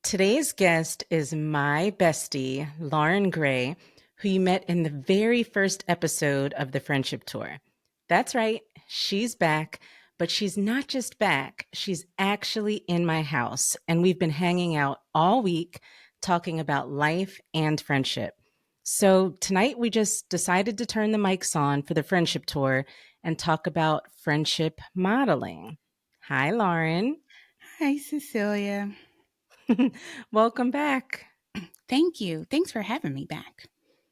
Today's guest is my bestie, Lauren Gray, who you met in the very first episode of the Friendship Tour. That's right, she's back, but she's not just back, she's actually in my house, and we've been hanging out all week talking about life and friendship. So tonight we just decided to turn the mics on for the Friendship Tour and talk about friendship modeling. Hi, Lauren. Hi, Cecelia. Welcome back. Thank you. Thanks for having me back.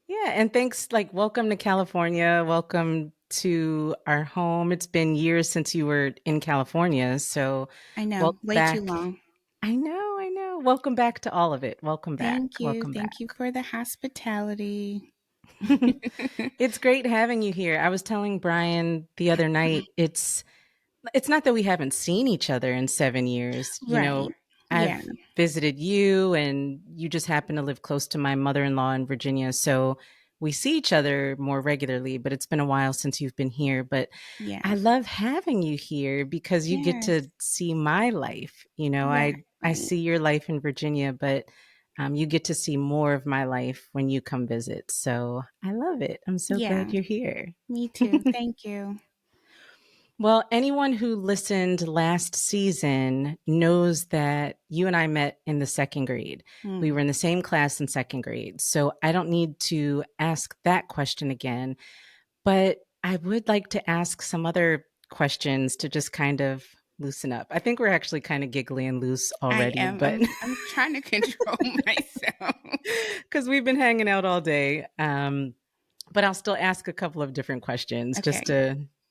Yeah, and thanks, welcome to California. Welcome to our home. It's been years since you were in California, so I know, welcome way too back. long. I know. Welcome back to all of it. Welcome back. Thank you. Welcome Thank you for the hospitality. back. It's great having you here. I was telling Brian the other night, it's not that we haven't seen each other in 7 years. Right. Yeah. I've visited you and you just happen to live close to my mother-in-law in Virginia, so we see each other more regularly, but it's been a while since you've been here. But I Yes. love having you here because you get Yes. to see my life. I Right. see your life in Virginia, but you get to see more of my life when you come visit. So I love it. I'm so Yeah. glad you're here. Me too. Thank you. Well, anyone who listened last season knows that you and I met in the second grade. We Mm. were in the same class in second grade. So I don't need to ask that question again, but I would like to ask some other questions to just kind of loosen up. I think we're actually kind of giggly and loose I already, am. but I'm trying to control myself. because we've been hanging out all day. But I'll still ask a couple of different questions Okay.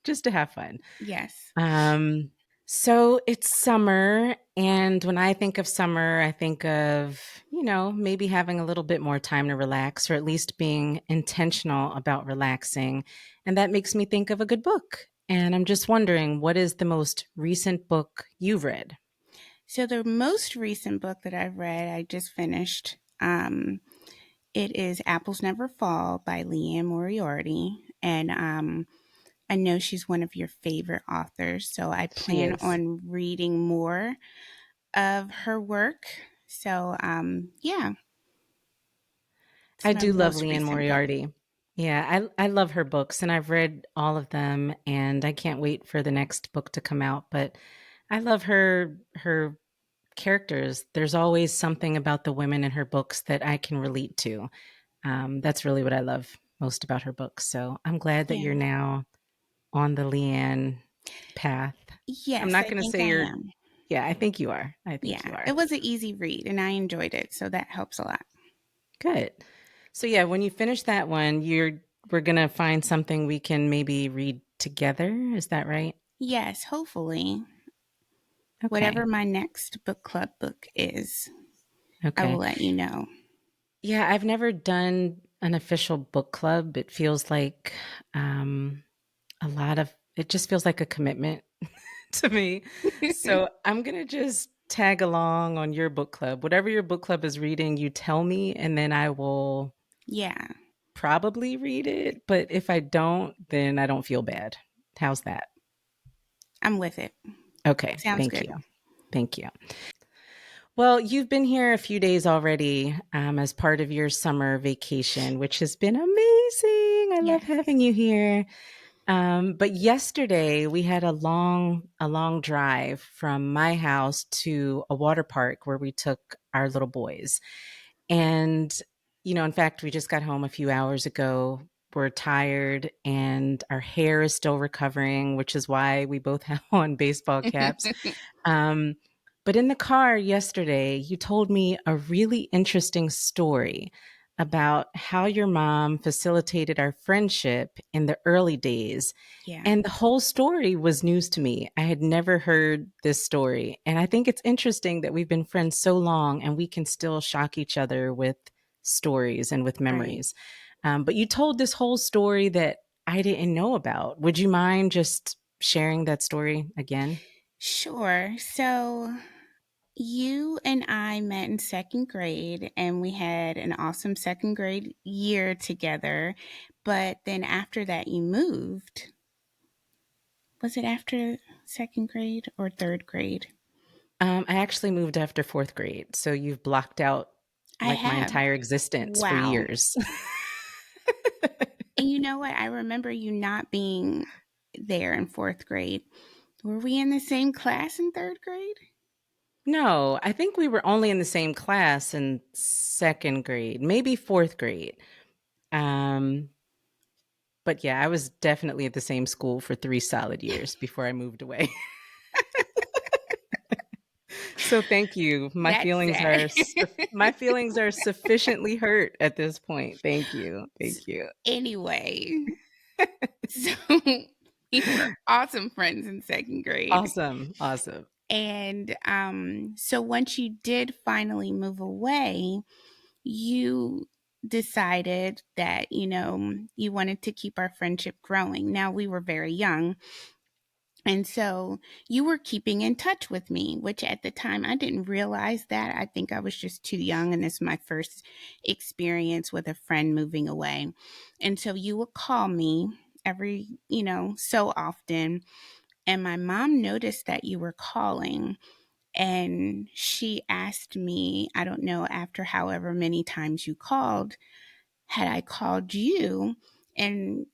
just to have fun. Yes. Um, so it's summer, and when I think of summer, I think of, maybe having a little bit more time to relax or at least being intentional about relaxing. And that makes me think of a good book. And I'm just wondering, what is the most recent book you've read? So the most recent book that I've read, I just finished. It is Apples Never Fall by Leanne Moriarty. And I know she's one of your favorite authors, so I She plan is. on reading more of her work. So, yeah, it's I my do love most Leanne recent book. Moriarty. Yeah, I love her books, and I've read all of them, and I can't wait for the next book to come out. But I love her characters. There's always something about the women in her books that I can relate to. That's really what I love most about her books. So I'm glad that Yeah. you're now on the Leanne path. I'm Yes, not I going to think say I you're, am. yeah, I think you are. I think you Yeah, are. it was an easy read and I enjoyed it, so that helps a lot. Good. So yeah, when you finish that one, we're going to find something we can maybe read together. Is that right? Yes, hopefully, Okay. whatever my next book club book is, I will Okay. let you know. Yeah, I've never done an official book club. It feels like um, it just feels like a commitment to me. So I'm going to just tag along on your book club. Whatever your book club is reading, you tell me, and then I will Yeah, probably read it. But if I don't, then I don't feel bad. How's that? I'm with it. Okay. Sounds Thank good. you. Thank you. Well, you've been here a few days already as part of your summer vacation, which has been amazing. I love Yes. having you here. But yesterday we had a long drive from my house to a water park where we took our little boys. And, in fact, we just got home a few hours ago. We're tired and our hair is still recovering, which is why we both have on baseball caps. Um, but in the car yesterday, you told me a really interesting story about how your mom facilitated our friendship in the early days. Yeah, And the whole story was news to me. I had never heard this story. And I think it's interesting that we've been friends so long and we can still shock each other with stories and with right. memories. But you told this whole story that I didn't know about. Would you mind just sharing that story again? Sure. So you and I met in second grade and we had an awesome second grade year together. But then after that, you moved. Was it after second grade or third grade? I actually moved after 4th grade, so you've blocked out, I like, my have. entire existence for Wow. years. And you know what? I remember you not being there in fourth grade. Were we in the same class in third grade? No, I think we were only in the same class in 2nd grade, maybe 4th grade. Um, but yeah, I was definitely at the same school for 3 solid years before I moved away. So thank you. That's sad. My feelings are sufficiently hurt at this point. Thank you. Thank you. Anyway, so we were awesome friends in second grade. Awesome, awesome. And so once you did finally move away, you decided that, you wanted to keep our friendship growing. Now we were very young. And so you were keeping in touch with me, which at the time I didn't realize that. I think I was just too young, and this is my first experience with a friend moving away. And so you would call me every, so often. And my mom noticed that you were calling, and she asked me, I don't know, after however many times you called, had I called you? And,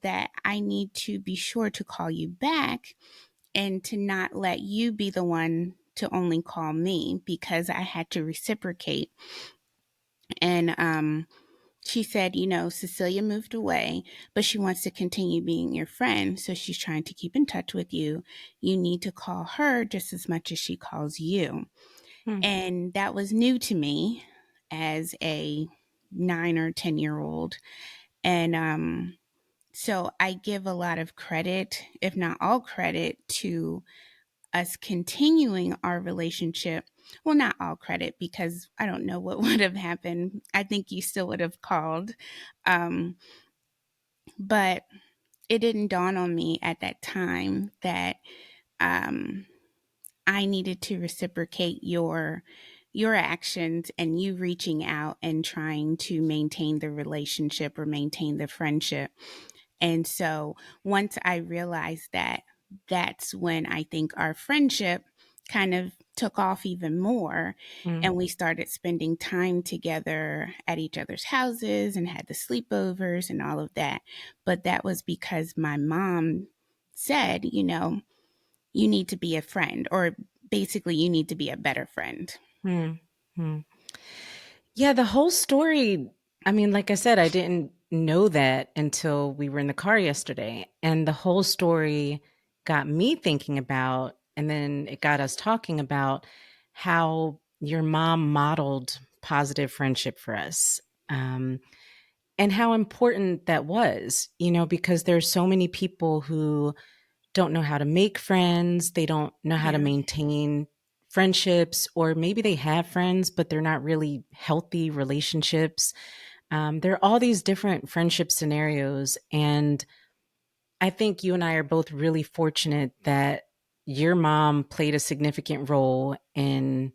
that I need to be sure to call you back and to not let you be the one to only call me because I had to reciprocate. And she said, Cecelia moved away, but she wants to continue being your friend. So she's trying to keep in touch with you. You need to call her just as much as she calls you. Hmm, And that was new to me as a 9 or 10-year-old. And so I give a lot of credit, if not all credit, to us continuing our relationship. Well, not all credit because I don't know what would have happened. I think you still would have called. Um, but it didn't dawn on me at that time that um, I needed to reciprocate your actions and you reaching out and trying to maintain the relationship or maintain the friendship. And so once I realized that, that's when I think our friendship kind of took off even more. hmm, And we started spending time together at each other's houses and had the sleepovers and all of that. But that was because my mom said, you need to be a friend, or basically, you need to be a better friend. hmm, hmm. Yeah, the whole story, I mean, like I said, I didn't know that until we were in the car yesterday. And the whole story got me thinking about, and then it got us talking about how your mom modeled positive friendship for us. And how important that was, because there's so many people who don't know how to make friends. They don't know how to Yeah, maintain friendships, or maybe they have friends, but they're not really healthy relationships. There are all these different friendship scenarios. And I think you and I are both really fortunate that your mom played a significant role in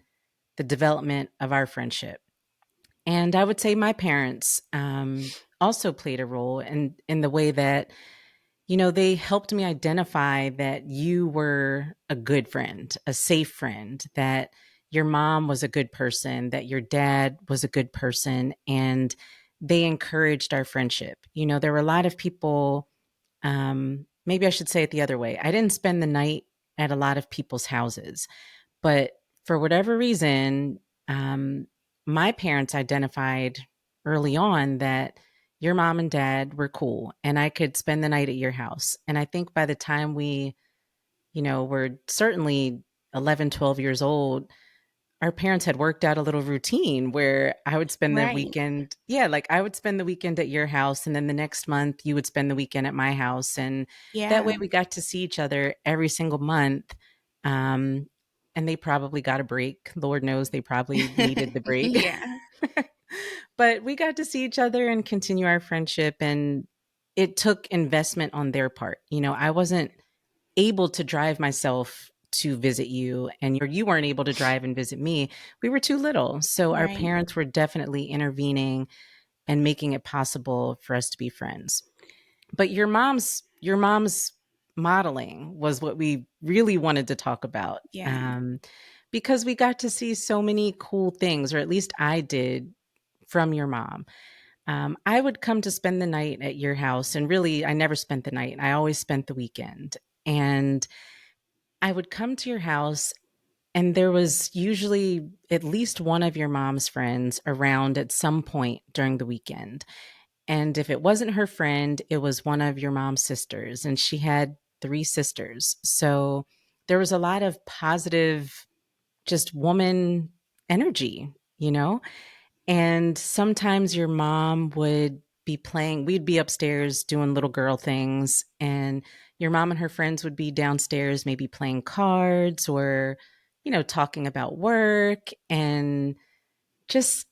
the development of our friendship. And I would say my parents also played a role in the way that they helped me identify that you were a good friend, a safe friend, that your mom was a good person, that your dad was a good person, and they encouraged our friendship. There were a lot of people, maybe I should say it the other way. I didn't spend the night at a lot of people's houses, but for whatever reason, um, my parents identified early on that your mom and dad were cool and I could spend the night at your house. And I think by the time we, were certainly 11, 12 years old, our parents had worked out a little routine where I would spend the right. weekend. Yeah, like I would spend the weekend at your house and then the next month you would spend the weekend at my house. And that Yeah. way we got to see each other every single month. Um, and they probably got a break. Lord knows they probably needed the break. Yeah. But we got to see each other and continue our friendship. And it took investment on their part. I wasn't able to drive myself to visit you, and you weren't able to drive and visit me. We were too little. So our Right. parents were definitely intervening and making it possible for us to be friends. But your mom's modeling was what we really wanted to talk about. Yeah. because we got to see so many cool things, or at least I did, from your mom. I would come to spend the night at your house, and really, I never spent the night. I always spent the weekend. And I would come to your house, and there was usually at least one of your mom's friends around at some point during the weekend. And if it wasn't her friend, it was one of your mom's sisters, and she had three sisters. So there was a lot of positive, just woman energy, you know? And sometimes your mom would be playing, we'd be upstairs doing little girl things, and your mom and her friends would be downstairs, maybe playing cards or, talking about work and just,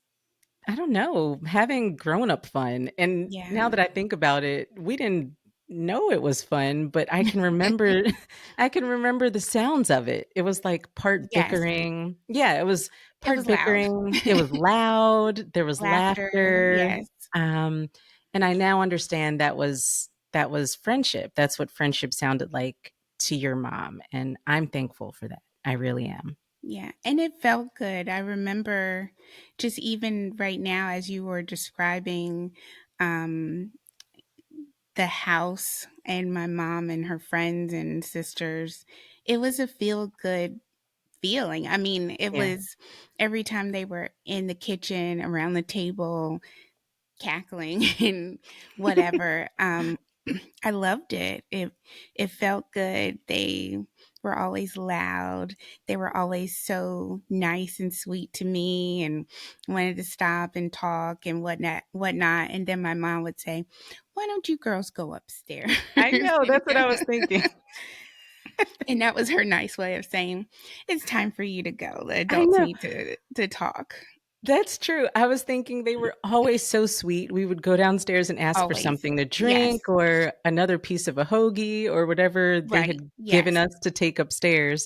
I don't know, having grown up fun. And Yeah. now that I think about it, we didn't know it was fun, but I can remember I can remember the sounds of it. It was like part Yes. bickering. Yeah, it was It part was loud. bickering. It was loud, there was Laughter. laughter. Yes. Um and I now understand that was friendship. That's what friendship sounded like to your mom, and I'm thankful for that. I really am. Yeah, and it felt good. I remember just even right now as you were describing um, the house and my mom and her friends and sisters, it was a feel good feeling. I mean, it Yeah. was every time they were in the kitchen around the table cackling and whatever. I loved it. It felt good. They were always loud. They were always so nice and sweet to me, and wanted to stop and talk and whatnot. And then my mom would say, "Why don't you girls go upstairs?" I know, that's what I was thinking. And that was her nice way of saying, "It's time for you to go. The I adults know. need to talk." That's true. I was thinking they were always so sweet. We would go downstairs and ask for Always. something to Yes. drink or another piece of a hoagie or whatever they Right. had given Yes. us to take upstairs.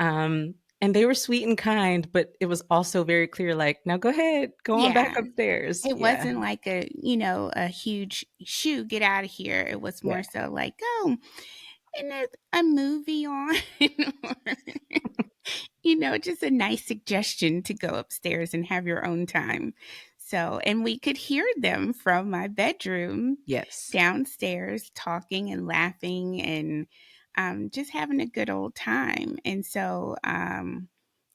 And they were sweet and kind, but it was also very clear, like, now go ahead, go on back Yeah. upstairs. It Yeah. wasn't like a huge "Shoo, get out of here." It was Yeah. more so like, "Oh, and there's a movie on," or, just a nice suggestion to go upstairs and have your own time. So, and we could hear them from my bedroom Yes. downstairs talking and laughing and, just having a good old time. And so,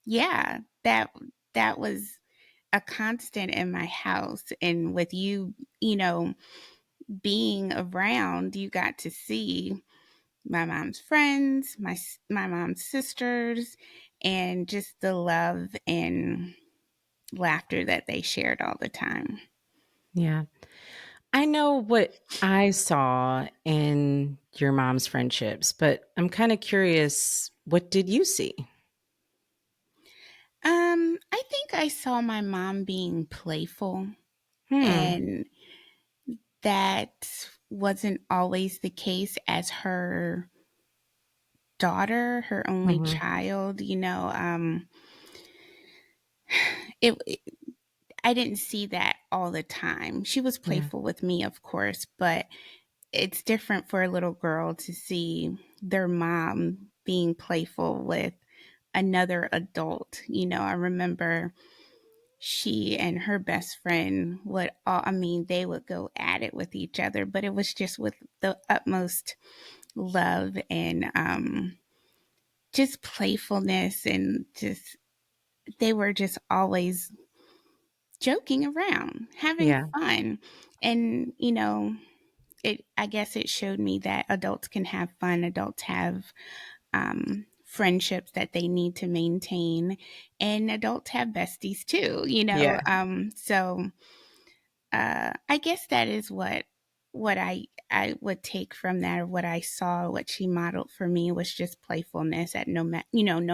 yeah, that was a constant in my house. And with you, being around, you got to see my mom's friends, my mom's sisters, and just the love and laughter that they shared all the time. Yeah. I know what I saw in your mom's friendships, but I'm kind of curious, what did you see? I think I saw my mom being playful, Hmm. and that wasn't always the case as her daughter, her only Hmm. child. It I didn't see that all the time. She was Yeah. playful with me, of course, but it's different for a little girl to see their mom being playful with another adult. I remember she and her best friend they would go at it with each other, but it was just with the utmost love and just playfulness, and just they were just always joking around, having Yeah. fun. And, I guess it showed me that adults can have fun. Adults have friendships that they need to maintain, and adults have besties too. Yeah. So I guess that is what I would take from that, or what I saw, what she modeled for me was just playfulness at no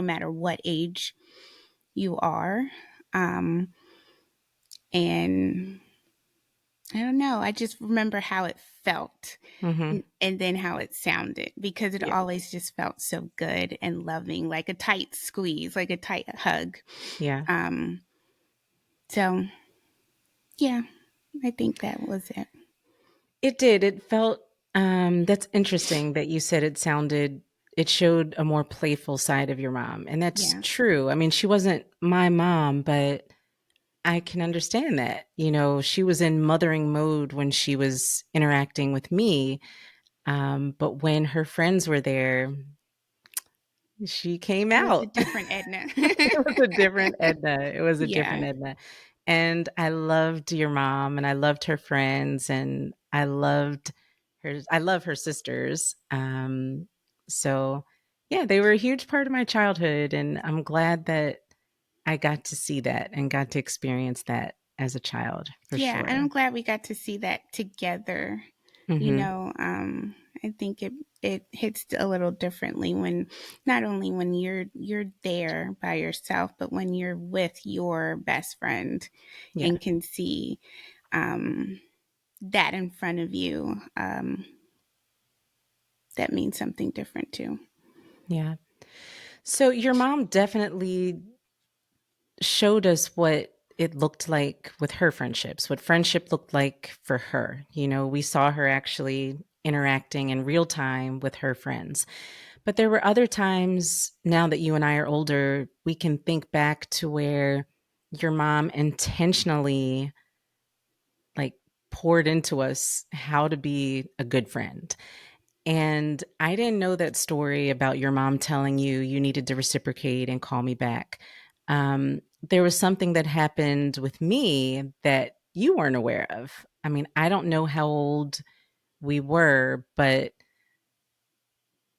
matter what age you are. Um, and I don't know. I just remember how it felt, Hmm. and then how it sounded, because it Yeah. always just felt so good and loving, like a tight squeeze, like a tight hug. Yeah. Um, so yeah, I think that was it. It did. It felt, that's interesting that you said it showed a more playful side of your mom. And that's Yeah. true. I mean, she wasn't my mom, but I can understand that. She was in mothering mode when she was interacting with me. But when her friends were there, she came It was a out. different Edna. It was a different Edna. It was a different Yeah. Edna. And I loved your mom and I loved her friends and I love her sisters. So yeah, they were a huge part of my childhood and I'm glad that I got to see that and got to experience that as a child for Yeah, and sure. I'm glad we got to see that together. You Mhm. know, I think it hits a little differently when not only when you're there by yourself, but when you're with your best friend Yeah. and can see um, that in front of you. That means something different too. Yeah. So your mom definitely showed us what it looked like with her friendships, what friendship looked like for her. We saw her actually interacting in real time with her friends. But there were other times now that you and I are older, we can think back to where your mom intentionally like poured into us how to be a good friend. And I didn't know that story about your mom telling you you needed to reciprocate and call me back. There was something that happened with me that you weren't aware of. I mean, I don't know how old we were, but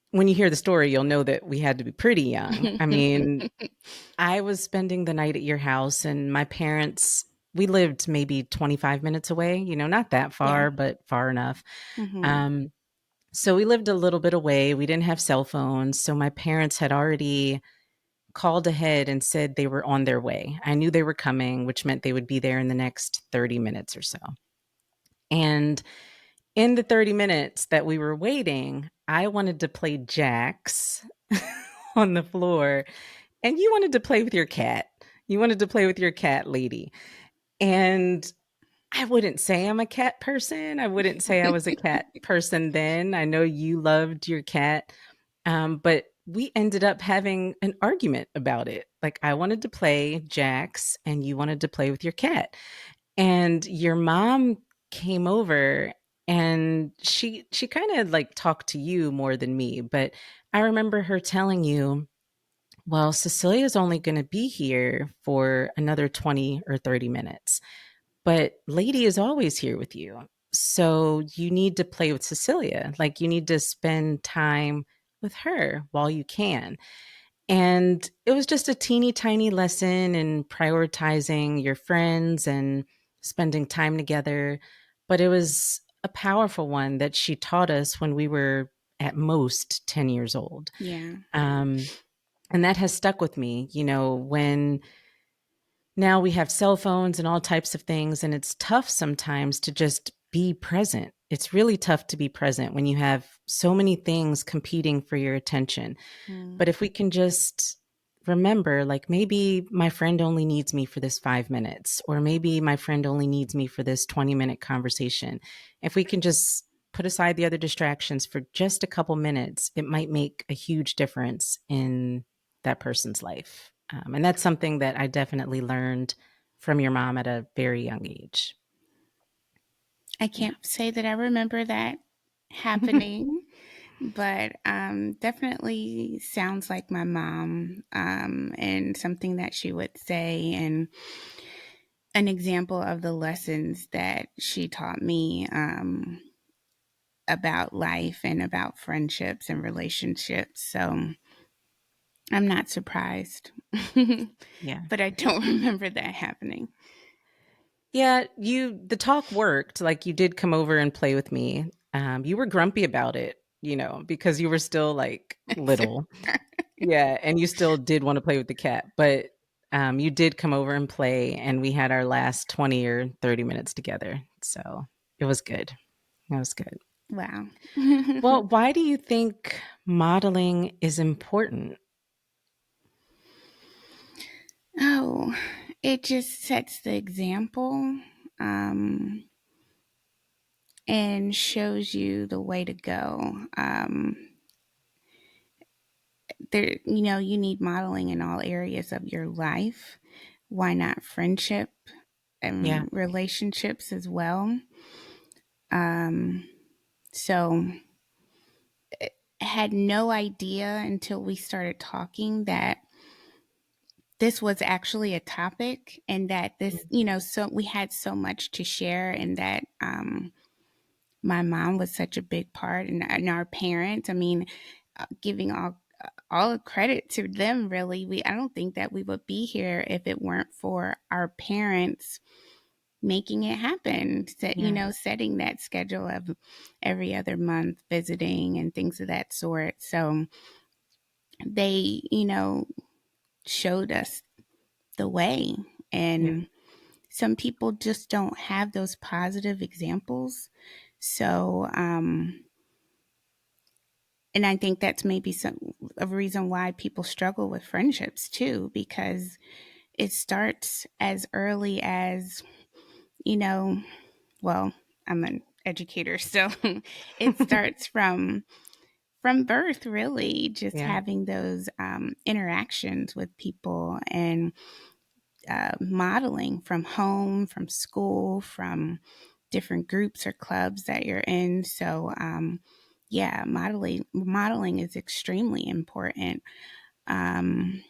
when you hear the story, you'll know that we had to be pretty young. I mean, I was spending the night at your house, and my parents, we lived maybe 25 minutes away, not that Yeah. far, but far enough. Hmm. Um, So we lived a little bit away. We didn't have cell phones. So my parents had already called ahead and said they were on their way. I knew they were coming, which meant they would be there in the next 30 minutes or so. And in the 30 minutes that we were waiting, I wanted to play jacks on the floor, and you wanted to play with your cat. You wanted to play with your cat lady. And I wouldn't say I'm a cat person. I wouldn't say I was a cat person then. I know you loved your cat. But we ended up having an argument about it. Like I wanted to play Jax and you wanted to play with your cat. And your mom came over and she kind of like talked to you more than me, but I remember her telling you, well, Cecilia's only going to be here for another 20 or 30 minutes, but Lady is always here with you. So you need to play with Cecilia. Like you need to spend time with her while you can. And it was just a teeny tiny lesson in prioritizing your friends and spending time together. But it was a powerful one that she taught us when we were at most 10 years old. Yeah. Um, and that has stuck with me, when now we have cell phones and all types of things, and it's tough sometimes to just be present. It's really tough to be present when you have so many things competing for your attention. Mm. But if we can just remember, like maybe my friend only needs me for this 5 minutes, or maybe my friend only needs me for this 20-minute conversation. If we can just put aside the other distractions for just a couple minutes, it might make a huge difference in that person's life. And that's something that I definitely learned from your mom at a very young age. I Yeah. can't say that I remember that happening, but definitely sounds like my mom, and something that she would say, and an example of the lessons that she taught me about life and about friendships and relationships. So I'm not surprised, Yeah. but I don't remember that happening. Yeah, the talk worked. Like you did come over and play with me. You were grumpy about it, because you were still like little. Yeah, and you still did want to play with the cat, but you did come over and play, and we had our last 20 or 30 minutes together. So it was good. It was good. Wow. Well, why do you think modeling is important? Oh, it just sets the example, um, and shows you the way to go. there, you need modeling in all areas of your life. Why not friendship Yeah, and relationships as well? Um, so I had no idea until we started talking that this was actually a topic, and that this, so we had so much to share, and that my mom was such a big part, and our parents. I mean, giving all credit to them. Really, we I don't think that we would be here if it weren't for our parents making it happen. yeah, Setting that schedule of every other month visiting and things of that sort. So they, showed us the way. yeah. And some people just don't have those positive examples. So, and I think that's maybe a reason why people struggle with friendships too, because it starts as early as, you know, well, I'm an educator, so it starts from birth, really, just Yeah. having those interactions with people, and modeling from home, from school, from different groups or clubs that you're in. So, yeah, modeling is extremely important, um,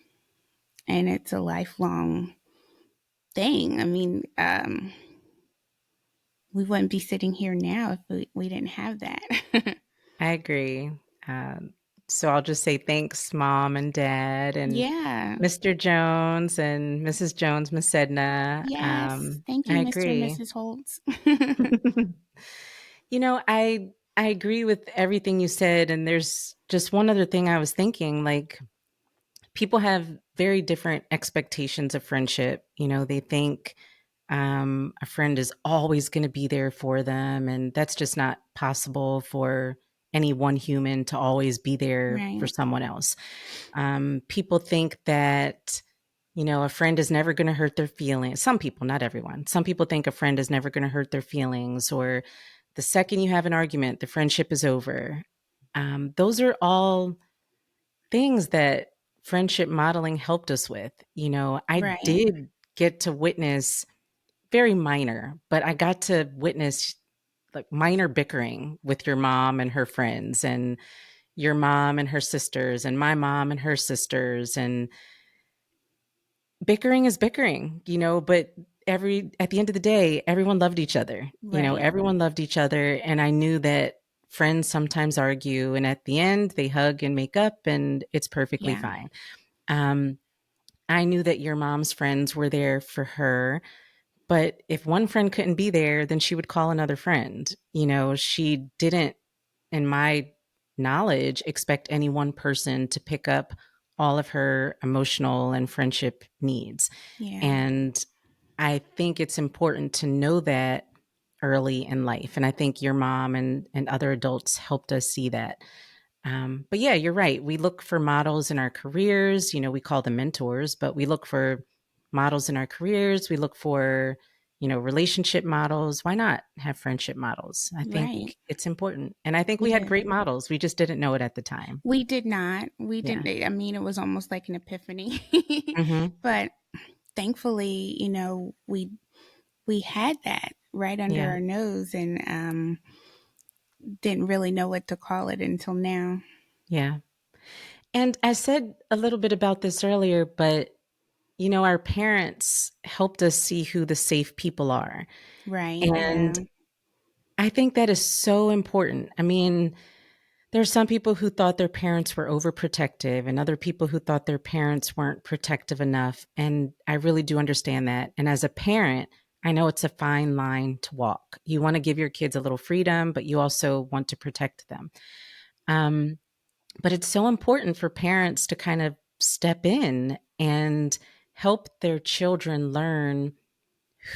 and it's a lifelong thing. I mean, we wouldn't be sitting here now if we didn't have that. I agree. Um, so I'll just say thanks, mom and dad, and Yeah. Mr. Jones and Mrs. Jones, Miss Edna. Yes. Thank I you, Mr. and agree. Mrs. Holtz. I agree with everything you said, and there's just one other thing I was thinking. Like, people have very different expectations of friendship. They think a friend is always going to be there for them, and that's just not possible for any one human to always be there for Right. someone else. People think that, a friend is never going to hurt their feelings. Some people, not everyone. Some people think a friend is never going to hurt their feelings, or the second you have an argument, the friendship is over. Those are all things that friendship modeling helped us with. I Right. did get to witness very minor, but I got to witness like minor bickering with your mom and her friends, and your mom and her sisters, and my mom and her sisters. And bickering is bickering, but at the end of the day, everyone loved each other. Right. Everyone loved each other. And I knew that friends sometimes argue, and at the end, they hug and make up, and it's perfectly Yeah. fine. Um, I knew that your mom's friends were there for her. But if one friend couldn't be there, then she would call another friend. She didn't, in my knowledge, expect any one person to pick up all of her emotional and friendship needs. Yeah. And I think it's important to know that early in life. And I think your mom and other adults helped us see that. But yeah, you're right. We look for models in our careers. We call them mentors, but we look for models in our careers. We look for, relationship models. Why not have friendship models? I think Right. it's important. And I think we It had is. great models. We just didn't know it at the time. We did not. We Yeah. didn't. I mean, it was almost like an epiphany. Hmm. But thankfully, we had that right under Yeah. our nose, and didn't really know what to call it until now. Yeah. And I said a little bit about this earlier, but, our parents helped us see who the safe people are. Right. And Yeah. I think that is so important. I mean, there are some people who thought their parents were overprotective, and other people who thought their parents weren't protective enough. And I really do understand that. And as a parent, I know it's a fine line to walk. You want to give your kids a little freedom, but you also want to protect them. Um, but it's so important for parents to kind of step in and help their children learn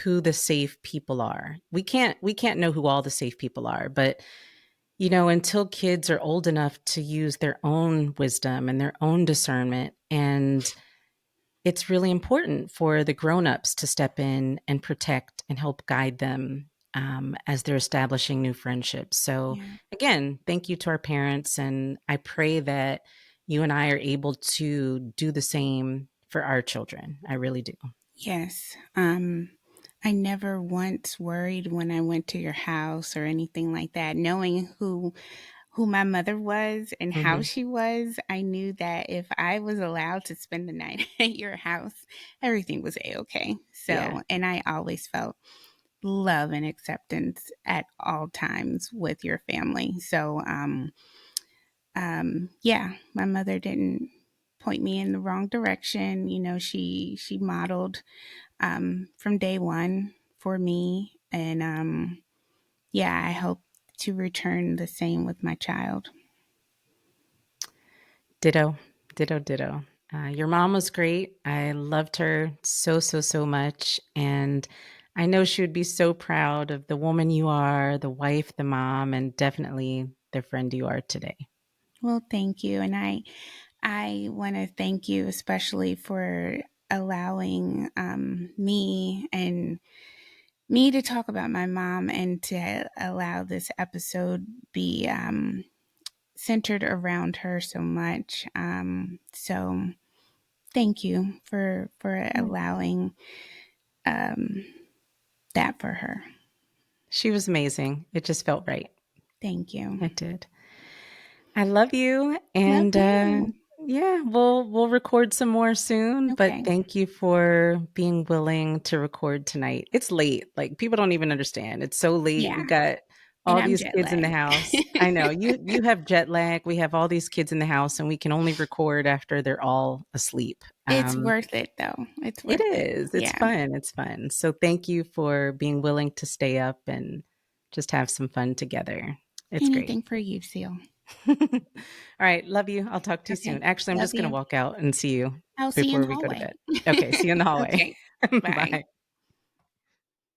who the safe people are. We can't know who all the safe people are, but until kids are old enough to use their own wisdom and their own discernment. And it's really important for the grown-ups to step in and protect and help guide them as they're establishing new friendships. So Yeah. again, thank you to our parents. And I pray that you and I are able to do the same for our children. I really do. Yes. I never once worried when I went to your house or anything like that. Knowing who my mother was and how Hmm. she was, I knew that if I was allowed to spend the night at your house, everything was a-okay. Yeah. So, and I always felt love and acceptance at all times with your family. So, yeah, my mother didn't point me in the wrong direction. You know, she modeled from day one for me, and yeah, I hope to return the same with my child. Ditto, ditto, ditto. Your mom was great. I loved her so, so, so much. And I know she would be so proud of the woman you are, the wife, the mom, and definitely the friend you are today. Well, thank you, and I want to thank you especially for allowing me to talk about my mom and to allow this episode be centered around her so much. So thank you for Yeah. allowing um, that for her. She was amazing. It just felt right. Thank you. It did. I love you, Love and you. yeah, we'll record some more soon. But Okay. thank you for being willing to record tonight. It's late; like people don't even understand. It's so late. Yeah. We got And all I'm these jet kids in the lagged. house. I know you have jet lag. We have all these kids in the house, and we can only record after they're all asleep. It's worth it though. It's It worth it. is. It's Yeah. fun. It's fun. So thank you for being willing to stay up and just have some fun together. It's great. Anything for you, Seal. All right. Love you. I'll talk to you Okay. soon. Actually, I'm Love just going to you. walk out and see you I'll see you in before the we go to hallway. bed. Okay. See you in the hallway. Okay. Bye. Bye.